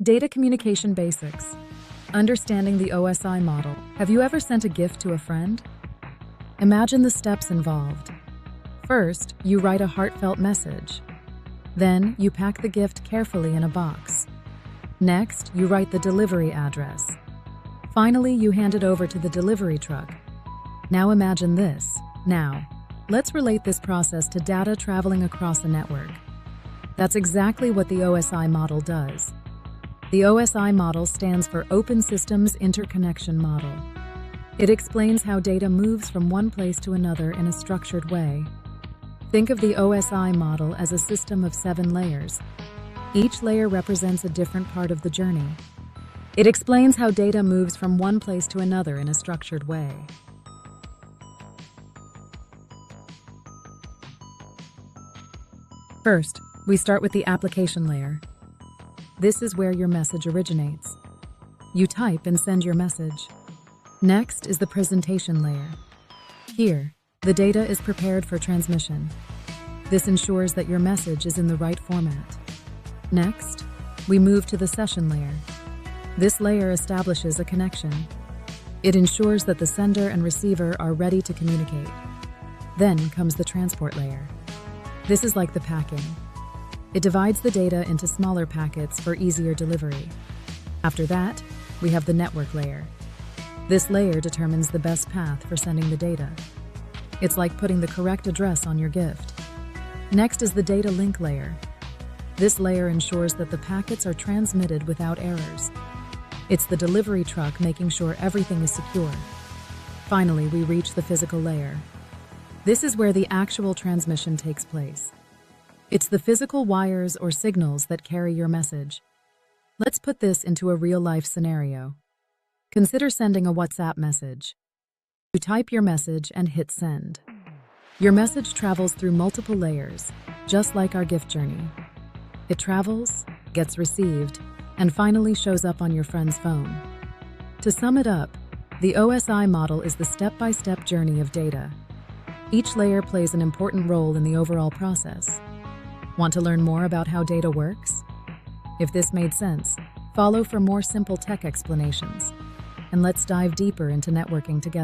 Data communication basics. Understanding the OSI model. Have you ever sent a gift to a friend? Imagine the steps involved. First, you write a heartfelt message. Then, you pack the gift carefully in a box. Next, you write the delivery address. Finally, you hand it over to the delivery truck. Now imagine this. Now, let's relate this process to data traveling across a network. That's exactly what the OSI model does. The OSI model stands for Open Systems Interconnection Model. It explains how data moves from one place to another in a structured way. Think of the OSI model as a system of 7 layers. Each layer represents a different part of the journey. It explains how data moves from one place to another in a structured way. First, we start with the application layer. This is where your message originates. You type and send your message. Next is the presentation layer. Here, the data is prepared for transmission. This ensures that your message is in the right format. Next, we move to the session layer. This layer establishes a connection. It ensures that the sender and receiver are ready to communicate. Then comes the transport layer. This is like the packing. It divides the data into smaller packets for easier delivery. After that, we have the network layer. This layer determines the best path for sending the data. It's like putting the correct address on your gift. Next is the data link layer. This layer ensures that the packets are transmitted without errors. It's the delivery truck making sure everything is secure. Finally, we reach the physical layer. This is where the actual transmission takes place. It's the physical wires or signals that carry your message. Let's put this into a real-life scenario. Consider sending a WhatsApp message. You type your message and hit send. Your message travels through multiple layers, just like our gift journey. It travels, gets received, and finally shows up on your friend's phone. To sum it up, the OSI model is the step-by-step journey of data. Each layer plays an important role in the overall process. Want to learn more about how data works? If this made sense, follow for more simple tech explanations. And let's dive deeper into networking together.